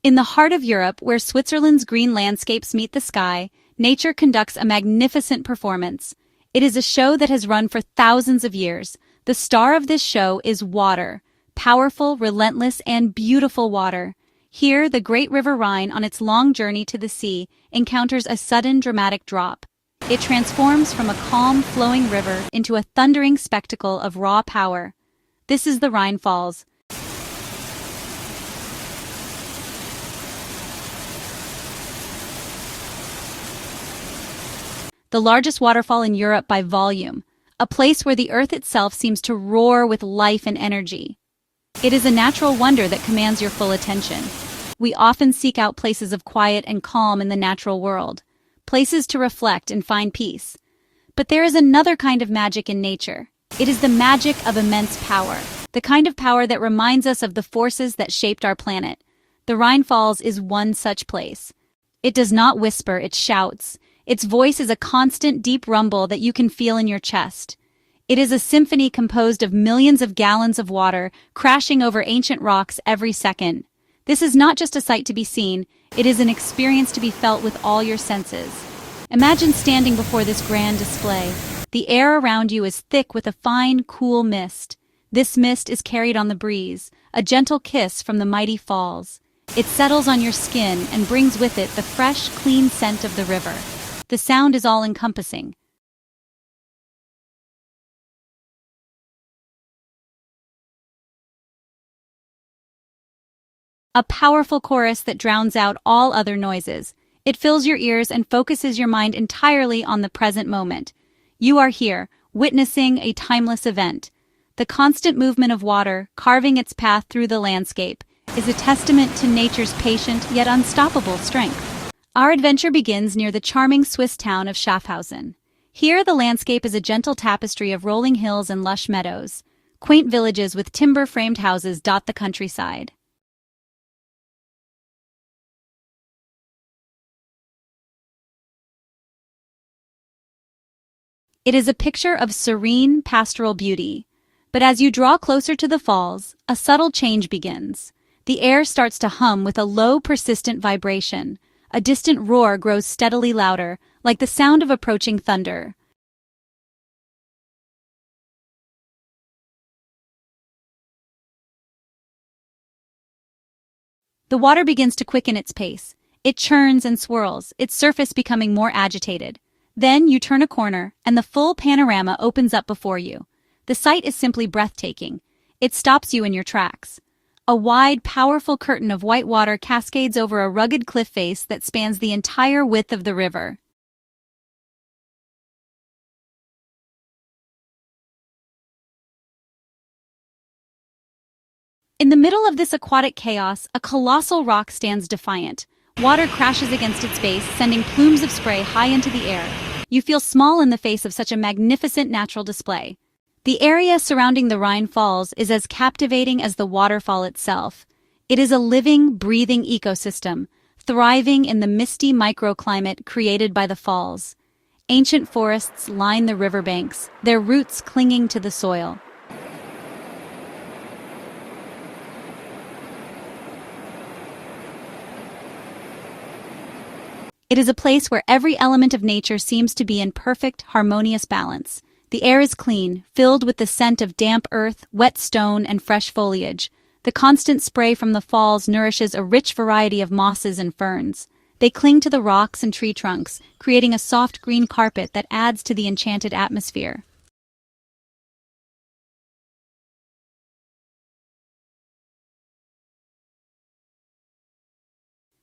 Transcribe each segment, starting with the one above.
In the heart of Europe, where Switzerland's green landscapes meet the sky, nature conducts a magnificent performance. It is a show that has run for thousands of years. The star of this show is water. Powerful, relentless, and beautiful water. Here, the great river Rhine, on its long journey to the sea, encounters a sudden dramatic drop. It transforms from a calm, flowing river into a thundering spectacle of raw power. This is the Rhine Falls. The largest waterfall in Europe by volume, a place where the earth itself seems to roar with life and energy. It is a natural wonder that commands your full attention. We often seek out places of quiet and calm in the natural world, places to reflect and find peace. But there is another kind of magic in nature. It is the magic of immense power, the kind of power that reminds us of the forces that shaped our planet. The Rhine Falls is one such place. It does not whisper, it shouts. Its voice is a constant, deep rumble that you can feel in your chest. It is a symphony composed of millions of gallons of water crashing over ancient rocks every second. This is not just a sight to be seen, it is an experience to be felt with all your senses. Imagine standing before this grand display. The air around you is thick with a fine, cool mist. This mist is carried on the breeze, a gentle kiss from the mighty falls. It settles on your skin and brings with it the fresh, clean scent of the river. The sound is all-encompassing. A powerful chorus that drowns out all other noises. It fills your ears and focuses your mind entirely on the present moment. You are here, witnessing a timeless event. The constant movement of water, carving its path through the landscape, is a testament to nature's patient yet unstoppable strength. Our adventure begins near the charming Swiss town of Schaffhausen. Here, the landscape is a gentle tapestry of rolling hills and lush meadows. Quaint villages with timber-framed houses dot the countryside. It is a picture of serene, pastoral beauty. But as you draw closer to the falls, a subtle change begins. The air starts to hum with a low, persistent vibration. A distant roar grows steadily louder, like the sound of approaching thunder. The water begins to quicken its pace. It churns and swirls, its surface becoming more agitated. Then you turn a corner, and the full panorama opens up before you. The sight is simply breathtaking. It stops you in your tracks. A wide, powerful curtain of white water cascades over a rugged cliff face that spans the entire width of the river. In the middle of this aquatic chaos, a colossal rock stands defiant. Water crashes against its base, sending plumes of spray high into the air. You feel small in the face of such a magnificent natural display. The area surrounding the Rhine Falls is as captivating as the waterfall itself. It is a living, breathing ecosystem, thriving in the misty microclimate created by the falls. Ancient forests line the riverbanks, their roots clinging to the soil. It is a place where every element of nature seems to be in perfect, harmonious balance. The air is clean, filled with the scent of damp earth, wet stone, and fresh foliage. The constant spray from the falls nourishes a rich variety of mosses and ferns. They cling to the rocks and tree trunks, creating a soft green carpet that adds to the enchanted atmosphere.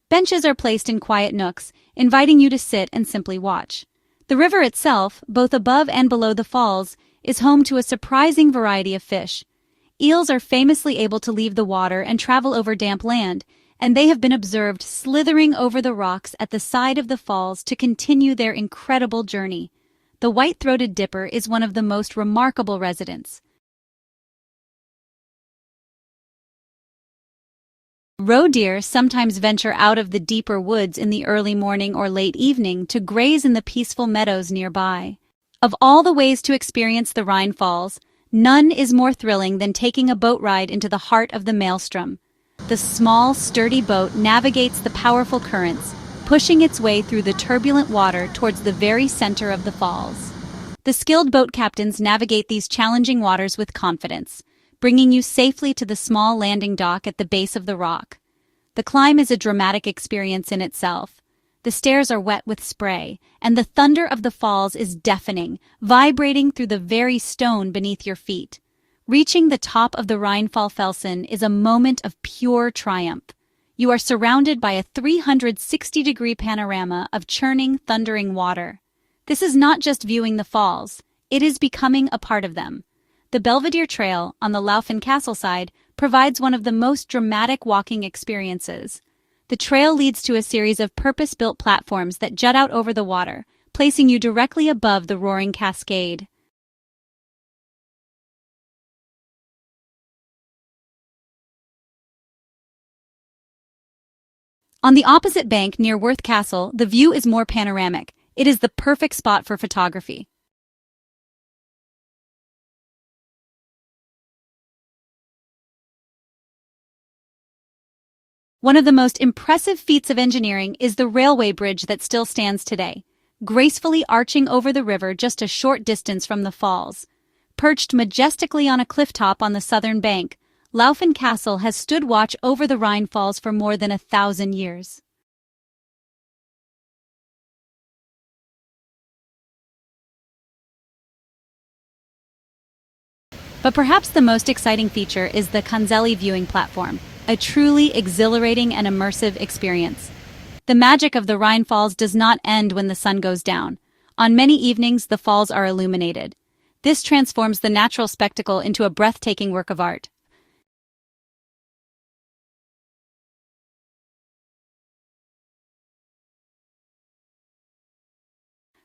Benches are placed in quiet nooks, inviting you to sit and simply watch. The river itself, both above and below the falls, is home to a surprising variety of fish. Eels are famously able to leave the water and travel over damp land, and they have been observed slithering over the rocks at the side of the falls to continue their incredible journey. The white-throated dipper is one of the most remarkable residents. Roe deer sometimes venture out of the deeper woods in the early morning or late evening to graze in the peaceful meadows nearby. Of all the ways to experience the Rhine Falls, none is more thrilling than taking a boat ride into the heart of the maelstrom. The small, sturdy boat navigates the powerful currents, pushing its way through the turbulent water towards the very center of the falls. The skilled boat captains navigate these challenging waters with confidence, bringing you safely to the small landing dock at the base of the rock. The climb is a dramatic experience in itself. The stairs are wet with spray, and the thunder of the falls is deafening, vibrating through the very stone beneath your feet. Reaching the top of the Rhine Falls is a moment of pure triumph. You are surrounded by a 360-degree panorama of churning, thundering water. This is not just viewing the falls, it is becoming a part of them. The Belvedere Trail, on the Laufen Castle side, provides one of the most dramatic walking experiences. The trail leads to a series of purpose-built platforms that jut out over the water, placing you directly above the roaring cascade. On the opposite bank near Worth Castle, the view is more panoramic. It is the perfect spot for photography. One of the most impressive feats of engineering is the railway bridge that still stands today, gracefully arching over the river just a short distance from the falls. Perched majestically on a cliff top on the southern bank, Laufen Castle has stood watch over the Rhine Falls for more than 1,000 years. But perhaps the most exciting feature is the Kanzelli viewing platform, a truly exhilarating and immersive experience. The magic of the Rhine Falls does not end when the sun goes down. On many evenings, the falls are illuminated. This transforms the natural spectacle into a breathtaking work of art.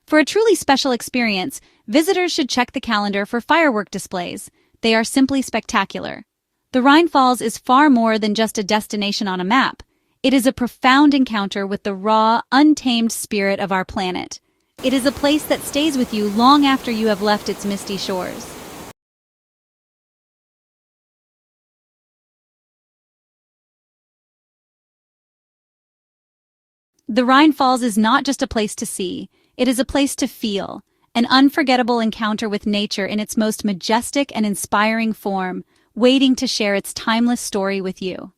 For a truly special experience, visitors should check the calendar for firework displays. They are simply spectacular. The Rhine Falls is far more than just a destination on a map. It is a profound encounter with the raw, untamed spirit of our planet. It is a place that stays with you long after you have left its misty shores. The Rhine Falls is not just a place to see, it is a place to feel, an unforgettable encounter with nature in its most majestic and inspiring form, waiting to share its timeless story with you.